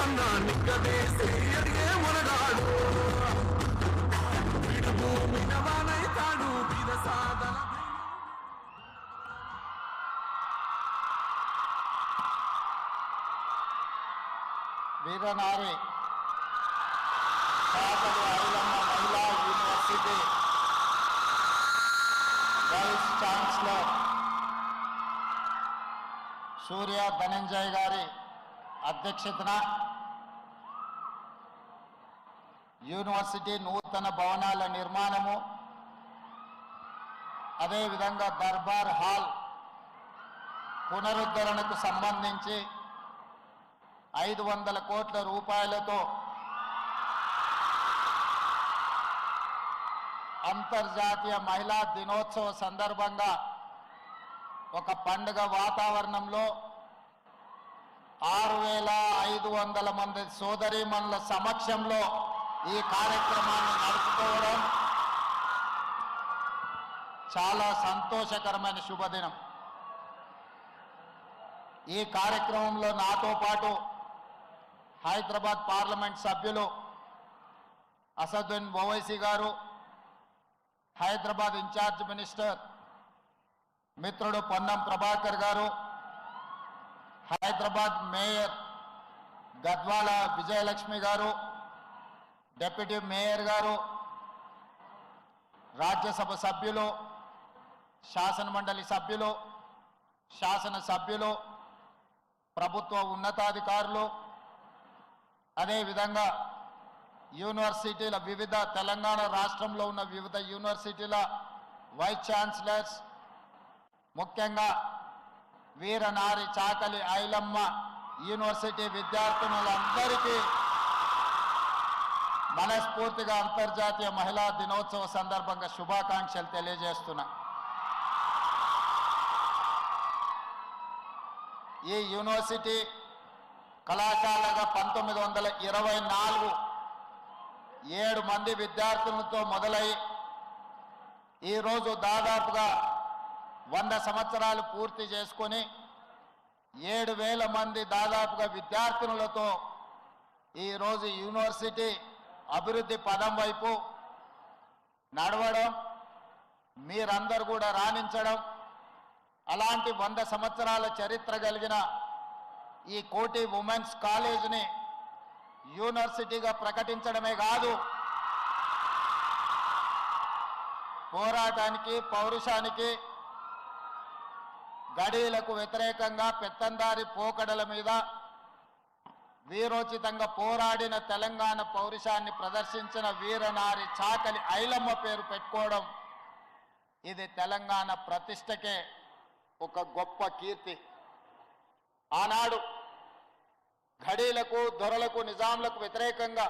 కన్నా నిగ్గదేసి అడిగే మునగాడు వీడు భూమి నవానైతాడు వీర సాధన వీరనారి చాకలి ఐలమ్మ మహిళా యూనివర్సిటీ వైస్ ఛాన్సలర్ సూర్య ధనంజయ్ గారి అధ్యక్షతన యూనివర్సిటీ నూతన భవనాల నిర్మాణము, అదేవిధంగా దర్బార్ హాల్ పునరుద్ధరణకు సంబంధించి 500 కోట్ల రూపాయలతో అంతర్జాతీయ మహిళా దినోత్సవ సందర్భంగా ఒక పండుగ వాతావరణంలో 6500 మంది సోదరీమణుల సమక్షంలో ఈ కార్యక్రమాన్ని నడుపుకోవడం చాలా సంతోషకరమైన శుభదినం. ఈ కార్యక్రమంలో నాతో పాటు హైదరాబాద్ పార్లమెంట్ సభ్యులు అసదుద్దీన్ ఓవైసీ గారు, హైదరాబాద్ ఇన్ఛార్జ్ మినిస్టర్ మిత్రుడు పొన్నం ప్రభాకర్ గారు, హైదరాబాద్ మేయర్ గద్వాల విజయలక్ష్మి గారు, డిప్యూటీ మేయర్ గారు, రాజ్యసభ సభ్యులు, శాసనమండలి సభ్యులు, శాసనసభ్యులు, ప్రభుత్వ ఉన్నతాధికారులు, అదేవిధంగా యూనివర్సిటీల వివిధ తెలంగాణ రాష్ట్రంలో ఉన్న వివిధ యూనివర్సిటీల వైస్ ఛాన్సలర్స్, ముఖ్యంగా వీరనారి చాకలి ఐలమ్మ యూనివర్సిటీ విద్యార్థినులందరికీ మనస్ఫూర్తిగా అంతర్జాతీయ మహిళా దినోత్సవ సందర్భంగా శుభాకాంక్షలు తెలియజేస్తున్నా. ఈ యూనివర్సిటీ కళాశాలగా 1924 7 మంది విద్యార్థులతో మొదలై ఈరోజు దాదాపుగా 100 సంవత్సరాలు పూర్తి చేసుకొని 7000 మంది దాదాపుగా విద్యార్థినులతో ఈరోజు యూనివర్సిటీ అభివృద్ధి పదం వైపు నడవడం, మీరందరూ కూడా రాణించడం, అలాంటి 100 సంవత్సరాల చరిత్ర కలిగిన ఈ కోటి ఉమెన్స్ కాలేజీని యూనివర్సిటీగా ప్రకటించడమే కాదు, పోరాటానికి, పౌరుషానికి, గడీలకు వ్యతిరేకంగా పెత్తందారి పోకడల మీద వీరోచితంగా పోరాడిన తెలంగాణ పౌరుషాన్ని ప్రదర్శించిన వీరనారి చాకలి ఐలమ్మ పేరు పెట్టుకోవడం ఇది తెలంగాణ ప్రతిష్టకే ఒక గొప్ప కీర్తి. ఆనాడు ఘడీలకు, దొరలకు, నిజాంలకు వ్యతిరేకంగా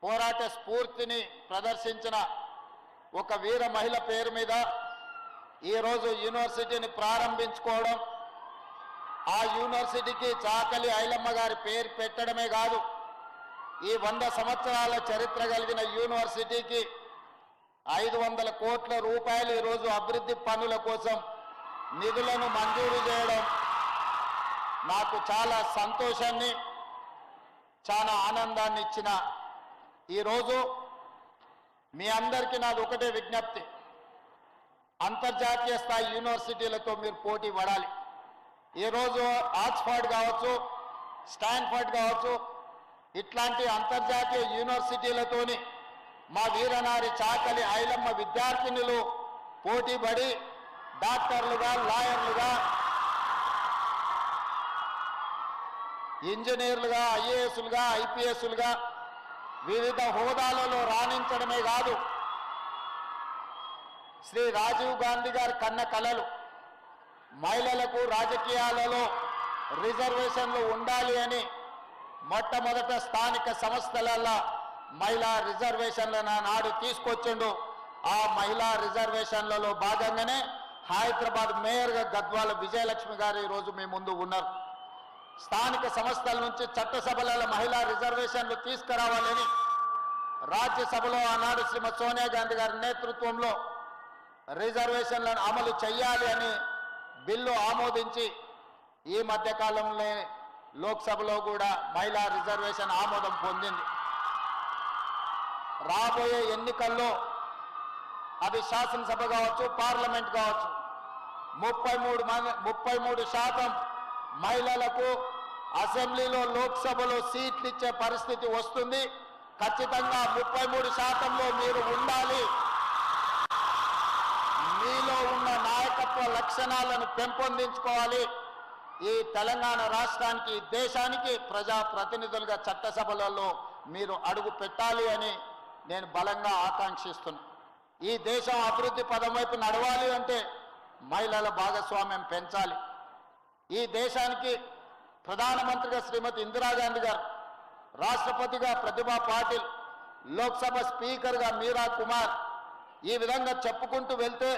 పోరాట స్ఫూర్తిని ప్రదర్శించిన ఒక వీర మహిళ పేరు మీద ఈరోజు యూనివర్సిటీని ప్రారంభించుకోవడం, ఆ యూనివర్సిటీకి చాకలి ఐలమ్మ గారి పేరు పెట్టడమే కాదు, ఈ 100 సంవత్సరాల చరిత్ర కలిగిన యూనివర్సిటీకి 500 కోట్ల రూపాయలు ఈరోజు అభివృద్ధి పనుల కోసం నిధులను మంజూరు చేయడం నాకు చాలా సంతోషాన్ని, చాలా ఆనందాన్ని ఇచ్చిన ఈరోజు మీ అందరికీ నాది ఒకటే విజ్ఞప్తి, అంతర్జాతీయ స్థాయి యూనివర్సిటీలతో మీరు పోటీ పడాలి. ఈరోజు ఆక్స్ఫర్డ్ కావచ్చు, స్టాన్ఫర్డ్ కావచ్చు, ఇట్లాంటి అంతర్జాతీయ యూనివర్సిటీలతోని మా వీరనారి చాకలి ఐలమ్మ విద్యార్థినులు పోటీ పడి డాక్టర్లుగా, లాయర్లుగా, ఇంజనీర్లుగా, ఐఏఎస్లుగా, ఐపీఎస్లుగా వివిధ హోదాలలో రాణించడమే కాదు, శ్రీ రాజీవ్ గాంధీ గారి కన్న కలలు మహిళలకు రాజకీయాలలో రిజర్వేషన్లు ఉండాలి అని మొట్టమొదట స్థానిక సంస్థలలో మహిళా రిజర్వేషన్లను నాడు తీసుకొచ్చిండు. ఆ మహిళా రిజర్వేషన్లలో భాగంగానే హైదరాబాద్ మేయర్గా గద్వాల విజయలక్ష్మి గారు ఈరోజు మీ ముందు ఉన్నారు. స్థానిక సంస్థల నుంచి చట్టసభలలో మహిళా రిజర్వేషన్లు తీసుకురావాలని రాజ్యసభలో ఆనాడు శ్రీమతి సోనియా గాంధీ గారి నేతృత్వంలో రిజర్వేషన్లను అమలు చేయాలి అని బిల్లు ఆమోదించి ఈ మధ్యకాలంలో లోక్సభలో కూడా మహిళా రిజర్వేషన్ ఆమోదం పొందింది. రాబోయే ఎన్నికల్లో అది శాసనసభ కావచ్చు, పార్లమెంట్ కావచ్చు, 33% మహిళలకు అసెంబ్లీలో లోక్సభలో సీట్లు ఇచ్చే పరిస్థితి వస్తుంది. ఖచ్చితంగా 33%లో మీరు ఉండాలి. మీలో ఉన్న నాయకత్వ లక్షణాలను పెంపొందించుకోవాలి. ఈ తెలంగాణ రాష్ట్రానికి, దేశానికి ప్రజాప్రతినిధులుగా చట్టసభలలో మీరు అడుగు పెట్టాలి అని నేను బలంగా ఆకాంక్షిస్తున్నాను. ఈ దేశం అభివృద్ధి పదం వైపు నడవాలి అంటే మహిళల భాగస్వామ్యం పెంచాలి. ఈ దేశానికి ప్రధానమంత్రిగా శ్రీమతి ఇందిరాగాంధీ గారు, రాష్ట్రపతిగా ప్రతిభా పాటిల్, లోక్సభ స్పీకర్గా మీరా కుమార్, ఈ విధంగా చెప్పుకుంటూ వెళ్తే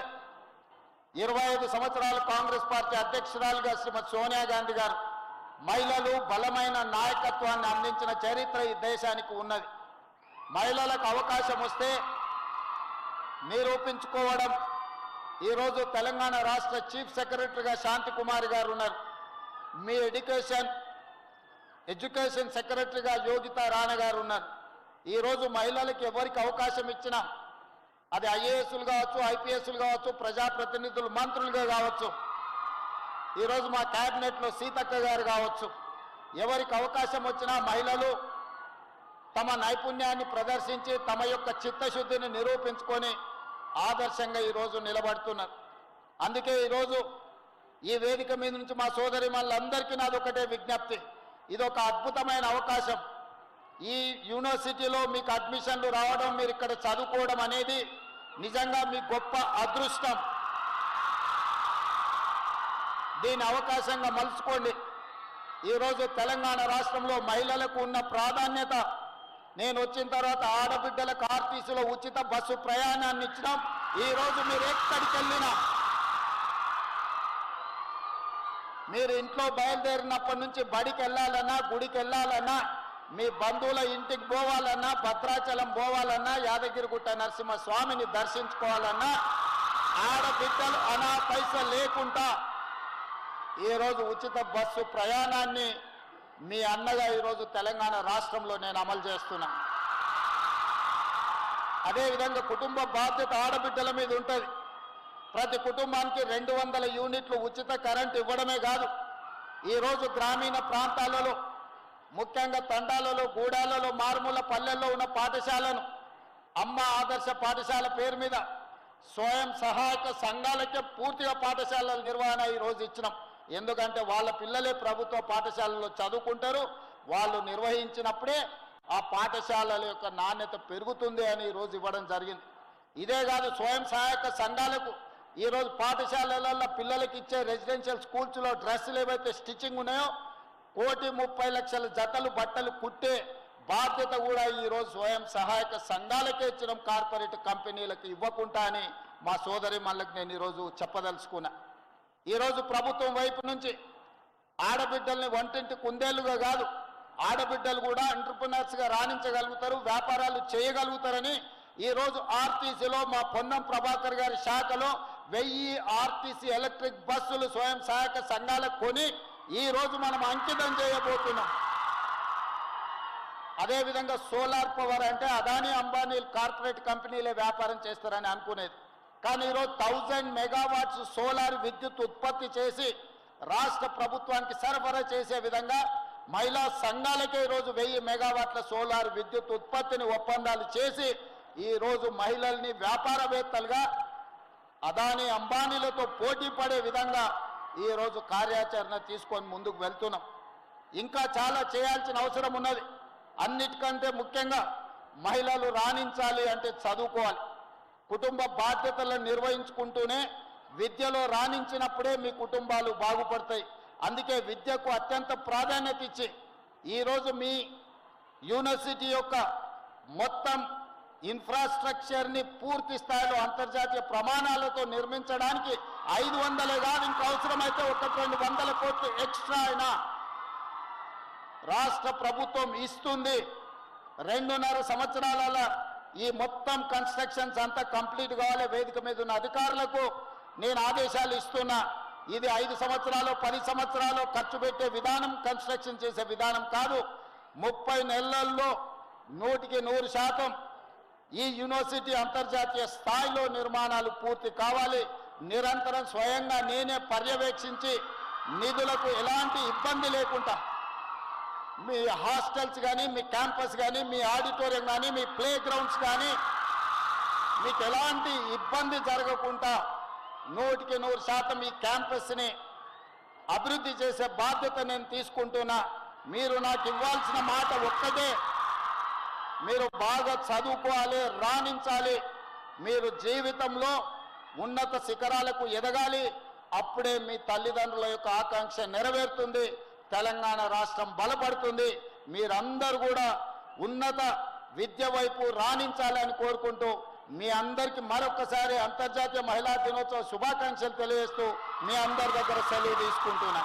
25 సంవత్సరాలు కాంగ్రెస్ పార్టీ అధ్యక్షురాలుగా శ్రీమతి సోనియా గాంధీ గారు, మహిళలు బలమైన నాయకత్వాన్ని అందించిన చరిత్ర ఈ దేశానికి ఉన్నది. మహిళలకు అవకాశం వస్తే నిరూపించుకోవడం. ఈరోజు తెలంగాణ రాష్ట్ర చీఫ్ సెక్రటరీగా శాంతి కుమార్ గారు ఉన్నారు. మీ ఎడ్యుకేషన్ సెక్రటరీగా యోగితా రాణా గారు ఉన్నారు. ఈరోజు మహిళలకు ఎవరికి అవకాశం ఇచ్చినా, అది ఐఏఎస్లు కావచ్చు, ఐపీఎస్లు కావచ్చు, ప్రజాప్రతినిధులు, మంత్రులుగా కావచ్చు, ఈరోజు మా క్యాబినెట్లో సీతక్క గారు కావచ్చు, ఎవరికి అవకాశం వచ్చినా మహిళలు తమ నైపుణ్యాన్ని ప్రదర్శించి తమ యొక్క చిత్తశుద్ధిని నిరూపించుకొని ఆదర్శంగా ఈరోజు నిలబడుతున్నారు. అందుకే ఈరోజు ఈ వేదిక మీద నుంచి మా సోదరిమణులందరికీ నాది ఒకటే విజ్ఞప్తి, ఇదొక అద్భుతమైన అవకాశం. ఈ యూనివర్సిటీలో మీకు అడ్మిషన్లు రావడం, మీరు ఇక్కడ చదువుకోవడం అనేది నిజంగా మీ గొప్ప అదృష్టం. దీని అవకాశంగా మలుచుకోండి. ఈరోజు తెలంగాణ రాష్ట్రంలో మహిళలకు ఉన్న ప్రాధాన్యత, నేను వచ్చిన తర్వాత ఆడబిడ్డలకు ఆర్టీసీలో ఉచిత బస్సు ప్రయాణాన్ని ఇచ్చినాం. ఈరోజు మీరు ఎక్కడికి వెళ్ళినా, మీరు ఇంట్లో బయలుదేరినప్పటి నుంచి బడికి వెళ్ళాలన్నా, గుడికి వెళ్ళాలన్నా, మీ బంధువుల ఇంటికి పోవాలన్నా, భద్రాచలం పోవాలన్నా, యాదగిరిగుట్ట నరసింహస్వామిని దర్శించుకోవాలన్నా, ఆడబిడ్డలు అనా పైసలు లేకుండా ఈరోజు ఉచిత బస్సు ప్రయాణాన్ని మీ అన్నగా ఈరోజు తెలంగాణ రాష్ట్రంలో నేను అమలు చేస్తున్నా. అదేవిధంగా కుటుంబ బాధ్యత ఆడబిడ్డల మీద ఉంటుంది. ప్రతి కుటుంబానికి 200 యూనిట్లు ఉచిత కరెంట్ ఇవ్వడమే కాదు, ఈరోజు గ్రామీణ ప్రాంతాలలో, ముఖ్యంగా తండాలలో, గూడాలలో, మారుమూల పల్లెల్లో ఉన్న పాఠశాలను అమ్మ ఆదర్శ పాఠశాల పేరు మీద స్వయం సహాయక సంఘాలకే పూర్తిగా పాఠశాలల నిర్వహణ ఈరోజు ఇచ్చినాం. ఎందుకంటే వాళ్ళ పిల్లలే ప్రభుత్వ పాఠశాలలో చదువుకుంటారు. వాళ్ళు నిర్వహించినప్పుడే ఆ పాఠశాలల యొక్క నాణ్యత పెరుగుతుంది అని ఈరోజు ఇవ్వడం జరిగింది. ఇదే కాదు, స్వయం సహాయక సంఘాలకు ఈరోజు పాఠశాలలలో పిల్లలకి ఇచ్చే రెసిడెన్షియల్ స్కూల్స్లో డ్రెస్సులు ఏవైతే స్టిచ్చింగ్ ఉన్నాయో 1,30,00,000 జతలు బట్టలు కుట్టే బాధ్యత కూడా ఈరోజు స్వయం సహాయక సంఘాలకే ఇచ్చడం, కార్పొరేట్ కంపెనీలకు ఇవ్వకుండా అని మా సోదరి మళ్ళకి నేను ఈరోజు చెప్పదలుచుకున్నా. ఈరోజు ప్రభుత్వం వైపు నుంచి ఆడబిడ్డల్ని వంటింటి కుందేళ్లుగా కాదు, ఆడబిడ్డలు కూడా ఎంటర్ప్రినర్స్గా రాణించగలుగుతారు, వ్యాపారాలు చేయగలుగుతారని ఈరోజు ఆర్టీసీలో మా పొన్నం ప్రభాకర్ గారి శాఖలో 1000 ఆర్టీసీ ఎలక్ట్రిక్ బస్సులు స్వయం సహాయక సంఘాలకు కొని ఈరోజు మనం అంకితం చేయబోతున్నాం. అదేవిధంగా సోలార్ పవర్ అంటే అదానీ అంబానీ కార్పొరేట్ కంపెనీలే వ్యాపారం చేస్తారని అనుకునేది. కానీ ఈరోజు 1000 మెగావాట్స్ సోలార్ విద్యుత్ ఉత్పత్తి చేసి రాష్ట్ర ప్రభుత్వానికి సరఫరా చేసే విధంగా మహిళా సంఘాలకే ఈరోజు 1000 మెగావాట్ల సోలార్ విద్యుత్ ఉత్పత్తిని ఒప్పందాలు చేసి ఈరోజు మహిళల్ని వ్యాపారవేత్తలుగా అదానీ అంబానీలతో పోటీ పడే విధంగా ఈరోజు కార్యాచరణ తీసుకొని ముందుకు వెళ్తున్నాం. ఇంకా చాలా చేయాల్సిన అవసరం ఉన్నది. అన్నిటికంటే ముఖ్యంగా మహిళలు రాణించాలి అంటే చదువుకోవాలి. కుటుంబ బాధ్యతలను నిర్వహించుకుంటూనే విద్యలో రాణించినప్పుడే మీ కుటుంబాలు బాగుపడతాయి. అందుకే విద్యకు అత్యంత ప్రాధాన్యత ఇచ్చి ఈరోజు మీ యూనివర్సిటీ యొక్క మొత్తం ఇన్ఫ్రాస్ట్రక్చర్ని పూర్తి స్థాయిలో అంతర్జాతీయ ప్రమాణాలతో నిర్మించడానికి 500 కాదు, ఇంకా అవసరమైతే 100-200 కోట్లు ఎక్స్ట్రా అయినా రాష్ట్ర ప్రభుత్వం ఇస్తుంది. 2.5 సంవత్సరాల ఈ మొత్తం కన్స్ట్రక్షన్స్ అంతా కంప్లీట్ కావాలి. వేదిక మీద ఉన్న అధికారులకు నేను ఆదేశాలు ఇస్తున్నా. ఇది 5 సంవత్సరాలు 10 సంవత్సరాలు ఖర్చు పెట్టే విధానం, కన్స్ట్రక్షన్ చేసే విధానం కాదు. 30 నెలల్లో 100% ఈ యూనివర్సిటీ అంతర్జాతీయ స్థాయిలో నిర్మాణాలు పూర్తి కావాలి. నిరంతరం స్వయంగా నేనే పర్యవేక్షించి నిధులకు ఎలాంటి ఇబ్బంది లేకుండా మీ హాస్టల్స్ కానీ, మీ క్యాంపస్ కానీ, మీ ఆడిటోరియం కానీ, మీ ప్లే గ్రౌండ్స్ కానీ మీకు ఎలాంటి ఇబ్బంది జరగకుండా 100% ఈ క్యాంపస్ని అభివృద్ధి చేసే బాధ్యత నేను తీసుకుంటున్నా. మీరు నాకు ఇవ్వాల్సిన మాట ఒక్కటే, మీరు బాగా చదువుకోవాలి, రాణించాలి, మీరు జీవితంలో ఉన్నత శిఖరాలకు ఎదగాలి. అప్పుడే మీ తల్లిదండ్రుల యొక్క ఆకాంక్ష నెరవేరుతుంది, తెలంగాణ రాష్ట్రం బలపడుతుంది. మీరందరూ కూడా ఉన్నత విద్య వైపు రాణించాలని కోరుకుంటూ మీ అందరికీ మరొకసారి అంతర్జాతీయ మహిళా దినోత్సవ శుభాకాంక్షలు తెలియజేస్తూ మీ అందరి దగ్గర సెలవు తీసుకుంటున్నా.